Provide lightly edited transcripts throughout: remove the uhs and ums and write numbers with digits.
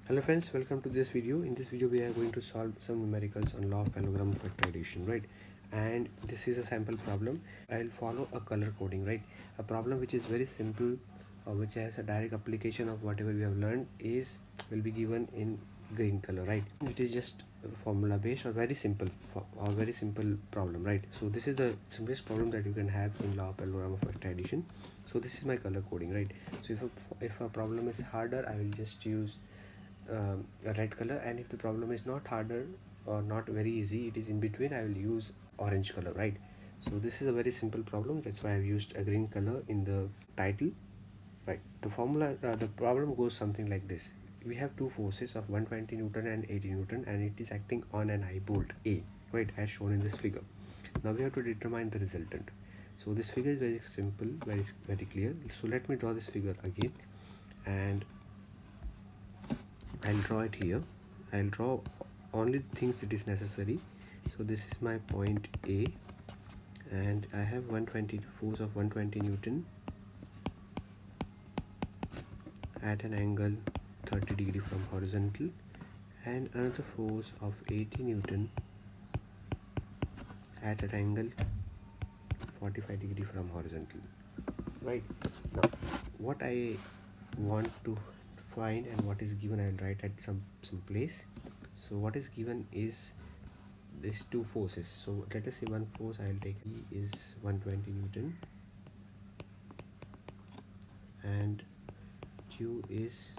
Hello friends, welcome to this video. In this video we are going to solve some numericals on law of parallelogram factorization, right? And this is a sample problem. I'll follow a color coding, right? A problem which is very simple, which has a direct application of whatever we have learned will be given in green color, right? It is just formula based or very simple problem, right? So this is the simplest problem that you can have in law of parallelogram of factorization. So this is my color coding, right? So if a problem is harder, I will just use a red color, and if the problem is not harder or not very easy, it is in between, I will use orange color, right? So this is a very simple problem, that's why I've used a green color in the title, right? The problem goes something like this. We have two forces of 120 Newton and 80 Newton, and it is acting on an eye bolt A, right, as shown in this figure. Now we have to determine the resultant. So this figure is very simple, very clear. So let me draw this figure again, and I'll draw it here. I'll draw only things that is necessary. So this is my point A, and I have 120 force of 120 Newton at an angle 30 degree from horizontal, and another force of 80 Newton at an angle 45 degree from horizontal, right? Now what I want to find and what is given, I'll write at some place. So what is given is these two forces. So let us say one force I'll take E is 120 Newton and Q is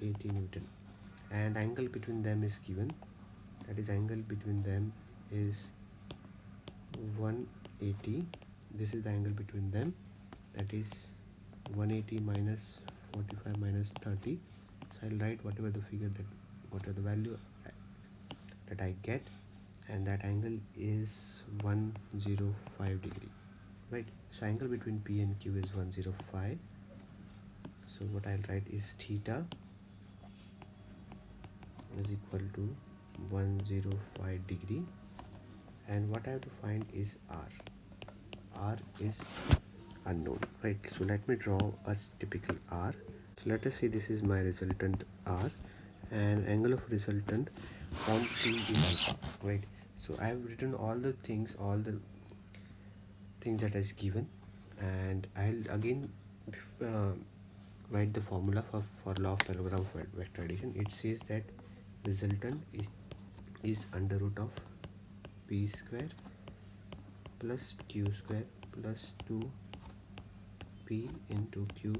80 Newton, and angle between them is given, that is angle between them is 180. This is the angle between them, that is 180 minus 45 minus 30. So I'll write whatever the value that I get, and that angle is 105 degree, right? So angle between P and Q is 105. So what I'll write is theta is equal to 105 degree, and what I have to find is R is unknown, right? So let me draw a typical R. So let us say this is my resultant R, and angle of resultant on P is alpha, right? So I have written all the things that is given, and I'll again write the formula for law of parallelogram vector addition. It says that resultant is under root of P square plus Q square plus 2P into Q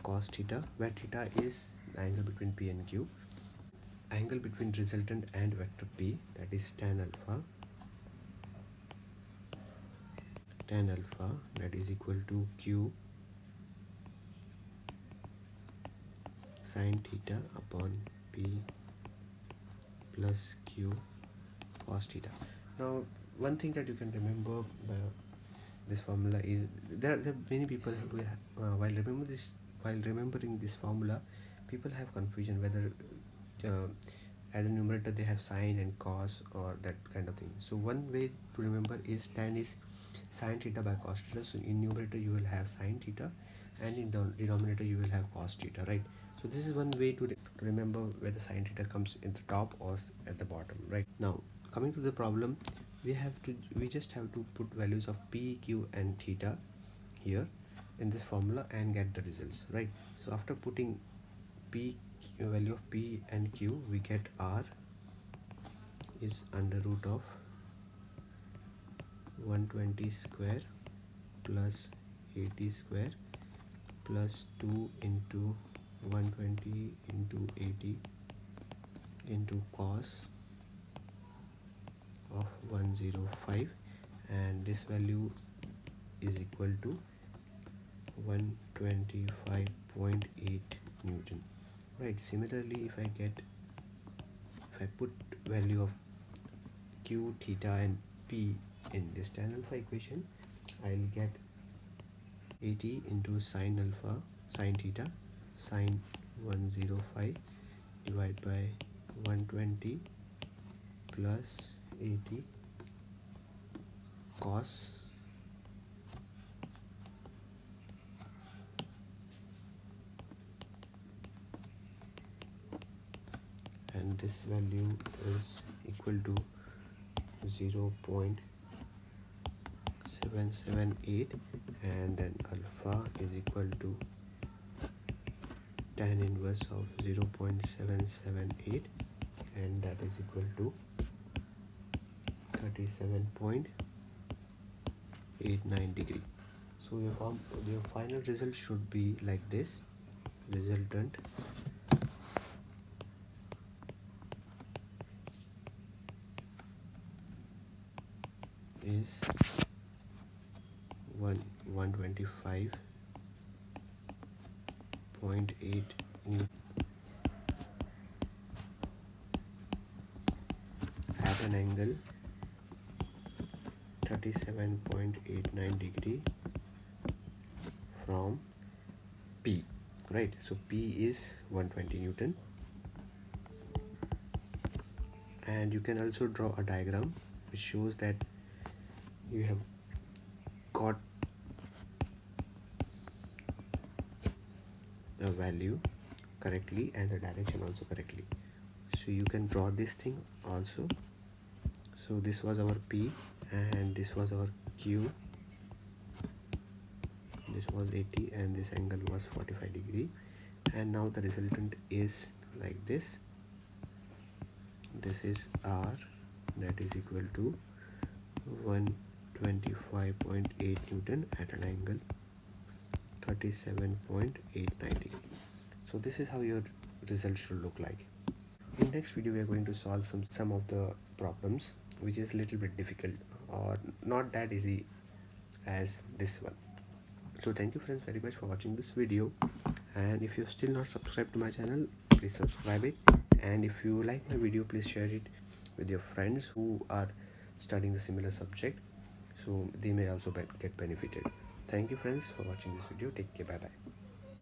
cos theta, where theta is the angle between P and Q. Angle between resultant and vector P, that is tan alpha, that is equal to Q sin theta upon P plus Q cos theta. Now one thing that you can remember this formula is there are many people who while remembering this formula, people have confusion whether as a numerator they have sine and cos or that kind of thing. So one way to remember is tan is sine theta by cos theta. So in numerator you will have sine theta, and in denominator you will have cos theta, right? So this is one way to remember whether sine theta comes in the top or at the bottom, right? Now coming to the problem, we just have to put values of P, Q and theta here in this formula and get the results, right? So after putting value of P and Q, we get R is under root of 120 square plus 80 square plus 2 into 120 into 80 into cos of 105, and this value is equal to 125.8 Newton, right? Similarly, if I put value of Q, theta and P in this tan alpha equation, I'll get 80 into sin theta, sin 105 divided by 120 plus 80 cos and this value is equal to 0.778, and then alpha is equal to tan inverse of 0.778, and that is equal to 37.89 degree. So your final result should be like this. Resultant is 125.8 at an angle 37.89 degree from P, right? So P is 120 Newton, and you can also draw a diagram which shows that you have got the value correctly and the direction also correctly. So you can draw this thing also. So this was our P and this was our Q. This was 80 and this angle was 45 degree, and now the resultant is like this. This is R, that is equal to 125.8 Newton at an angle 37.89 degree. So this is how your result should look like. In next video we are going to solve some of the problems which is a little bit difficult or not that easy as this one. So thank you friends very much for watching this video, and if you still not subscribed to my channel, please subscribe it, and if you like my video, please share it with your friends who are studying the similar subject, so they may also get benefited. Thank you friends for watching this video. Take care. Bye bye.